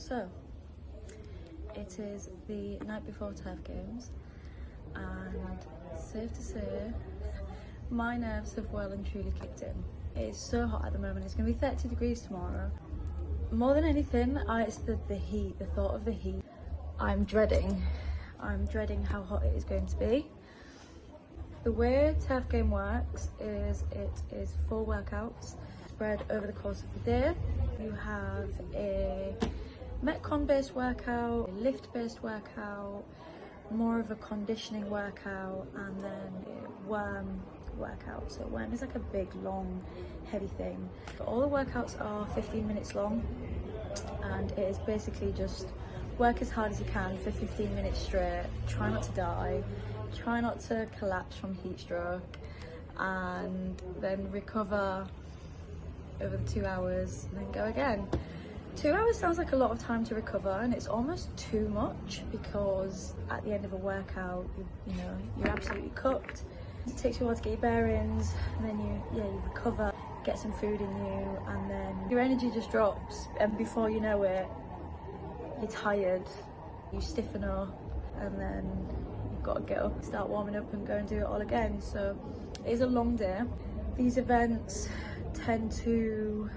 So, it is the night before turf games, and safe to say, my nerves have well and truly kicked in. It's so hot at the moment. It's going to be 30 degrees tomorrow. More than anything, it's the heat, the thought of the heat. I'm dreading how hot it is going to be. The way turf game works is it is 4 workouts spread over the course of the day. You have a Metcon based workout, a lift based workout, more of a conditioning workout, and then a worm workout. So worm is like a big, long, heavy thing. But all the workouts are 15 minutes long, and it is basically just work as hard as you can for 15 minutes straight. Try not to die, try not to collapse from heat stroke, and then recover over the 2 hours and then go again. 2 hours sounds like a lot of time to recover, and it's almost too much, because at the end of a workout, you're absolutely cooked. It takes you a while to get your bearings, and then you recover, get some food in you, and then your energy just drops, and before you know it, you're tired, you stiffen up, and then you've got to get up, start warming up and go and do it all again. So it is a long day. These events tend to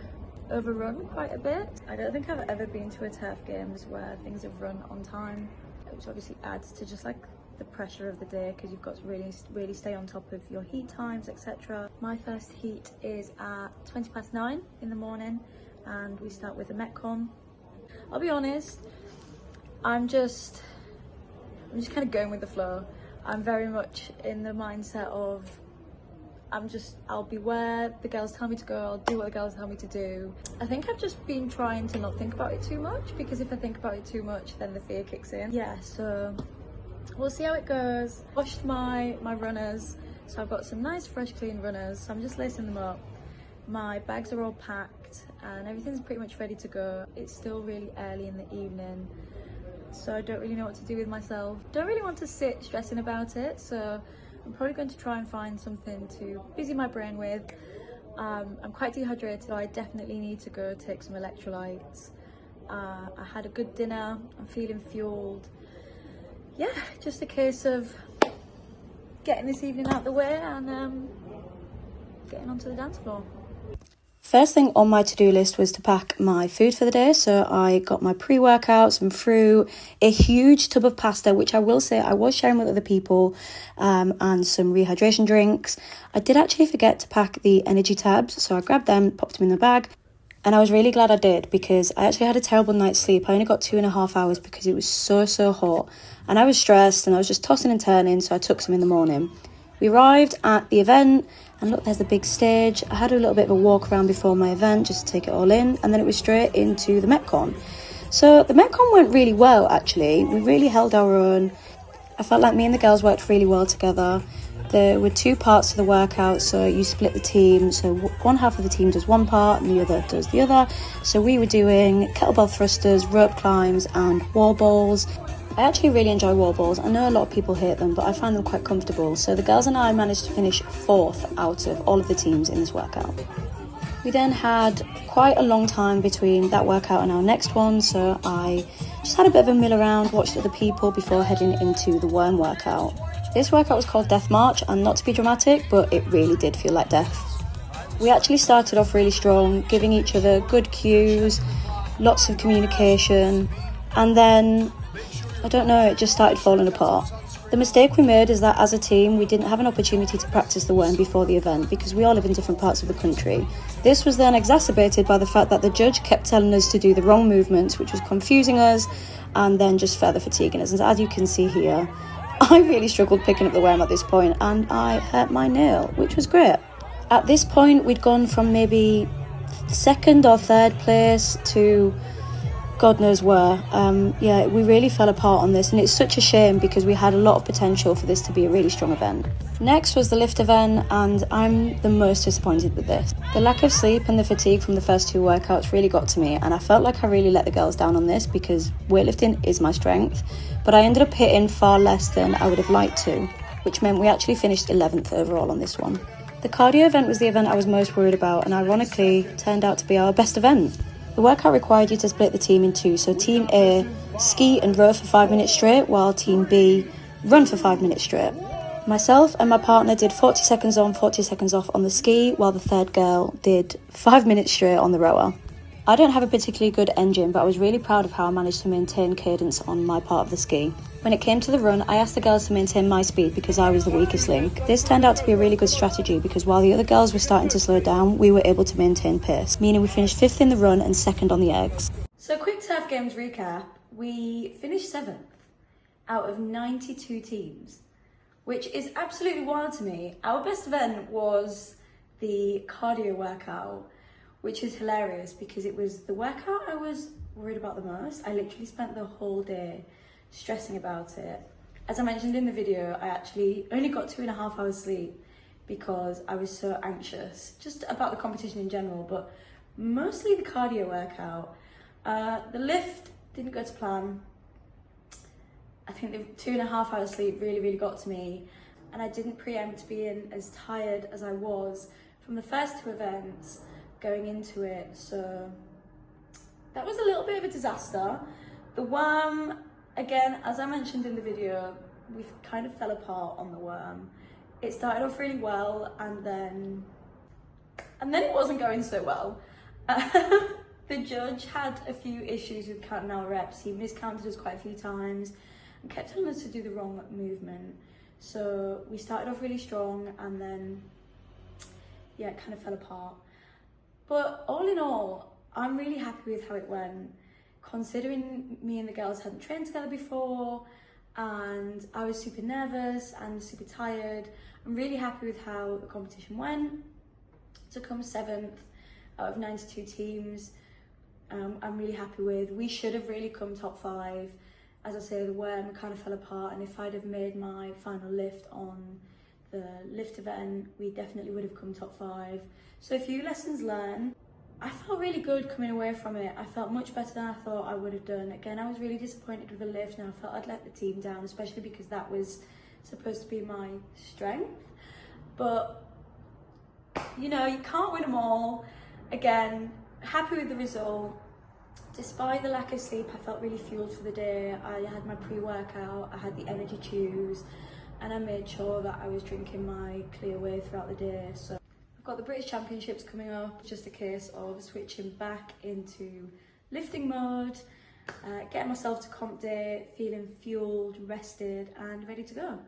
overrun quite a bit. I don't think I've ever been to a turf games where things have run on time, which obviously adds to just like the pressure of the day, because you've got to really stay on top of your heat times, etc. My first heat is at 9:20 in the morning, and we start with the Metcon. I'll be honest, I'm just kind of going with the flow. I'm very much in the mindset of I'll be where the girls tell me to go, I'll do what the girls tell me to do. I think I've just been trying to not think about it too much, because if I think about it too much, then the fear kicks in. Yeah, so we'll see how it goes. Washed my runners, so I've got some nice fresh clean runners, so I'm just lacing them up. My bags are all packed and everything's pretty much ready to go. It's still really early in the evening, so I don't really know what to do with myself. Don't really want to sit stressing about it, so I'm probably going to try and find something to busy my brain with. I'm quite dehydrated, so I definitely need to go take some electrolytes. I had a good dinner, I'm feeling fueled. Yeah, just a case of getting this evening out the way and getting onto the dance floor. First thing on my to-do list was to pack my food for the day, so I got my pre-workout, some fruit, a huge tub of pasta, which I will say I was sharing with other people, and some rehydration drinks. I did actually forget to pack the energy tabs, so I grabbed them, popped them in the bag, and I was really glad I did, because I actually had a terrible night's sleep. I only got 2.5 hours because it was so hot, and I was stressed and I was just tossing and turning, so I took some in the morning. We arrived at the event, and look, there's the big stage. I had a little bit of a walk around before my event just to take it all in, and then it was straight into the Metcon. So the Metcon went really well, actually. We really held our own. I felt like me and the girls worked really well together. There were 2 parts to the workout, so you split the team. So one half of the team does one part and the other does the other. So we were doing kettlebell thrusters, rope climbs and wall balls. I actually really enjoy wall balls. I know a lot of people hate them, but I find them quite comfortable. So the girls and I managed to finish 4th out of all of the teams in this workout. We then had quite a long time between that workout and our next one, so I just had a bit of a mill around, watched other people before heading into the worm workout. This workout was called Death March, and not to be dramatic, but it really did feel like death. We actually started off really strong, giving each other good cues, lots of communication, and then I don't know, it just started falling apart. The mistake we made is that as a team, we didn't have an opportunity to practice the worm before the event, because we all live in different parts of the country. This was then exacerbated by the fact that the judge kept telling us to do the wrong movements, which was confusing us and then just further fatiguing us. And as you can see here, I really struggled picking up the worm at this point, and I hurt my nail, which was great. At this point, we'd gone from maybe 2nd or 3rd place to God knows where. Yeah, we really fell apart on this, and it's such a shame because we had a lot of potential for this to be a really strong event. Next was the lift event, and I'm the most disappointed with this. The lack of sleep and the fatigue from the first 2 workouts really got to me, and I felt like I really let the girls down on this because weightlifting is my strength, but I ended up hitting far less than I would have liked to, which meant we actually finished 11th overall on this one. The cardio event was the event I was most worried about, and ironically turned out to be our best event. The workout required you to split the team in two, so Team A, ski and row for 5 minutes straight, while Team B, run for 5 minutes straight. Myself and my partner did 40 seconds on, 40 seconds off on the ski, while the third girl did 5 minutes straight on the rower. I don't have a particularly good engine, but I was really proud of how I managed to maintain cadence on my part of the ski. When it came to the run, I asked the girls to maintain my speed because I was the weakest link. This turned out to be a really good strategy because while the other girls were starting to slow down, we were able to maintain pace, meaning we finished 5th in the run and 2nd on the eggs. So quick turf games recap, we finished 7th out of 92 teams, which is absolutely wild to me. Our best event was the cardio workout, which is hilarious because it was the workout I was worried about the most. I literally spent the whole day stressing about it. As I mentioned in the video, I actually only got 2.5 hours sleep because I was so anxious, just about the competition in general, but mostly the cardio workout. The lift didn't go to plan. I think the 2.5 hours sleep really got to me, and I didn't preempt being as tired as I was from the first 2 events going into it, so that was a little bit of a disaster. The worm, again, as I mentioned in the video, we kind of fell apart on the worm. It started off really well, and then it wasn't going so well. The judge had a few issues with counting our reps. He miscounted us quite a few times and kept telling us to do the wrong movement. So we started off really strong, and then, yeah, it kind of fell apart. But all in all, I'm really happy with how it went, considering me and the girls hadn't trained together before, and I was super nervous and super tired. I'm really happy with how the competition went. To come 7th out of 92 teams, I'm really happy with. We should have really come top 5. As I say, the worm kind of fell apart, and if I'd have made my final lift on the lift event, we definitely would have come top 5. So a few lessons learned. I felt really good coming away from it. I felt much better than I thought I would have done. Again, I was really disappointed with the lift, and I felt I'd let the team down, especially because that was supposed to be my strength. But, you know, you can't win them all. Again, happy with the result. Despite the lack of sleep, I felt really fueled for the day. I had my pre-workout, I had the energy chews, and I made sure that I was drinking my clear whey throughout the day. So I've got the British Championships coming up. It's just a case of switching back into lifting mode, getting myself to comp day, feeling fueled, rested, and ready to go.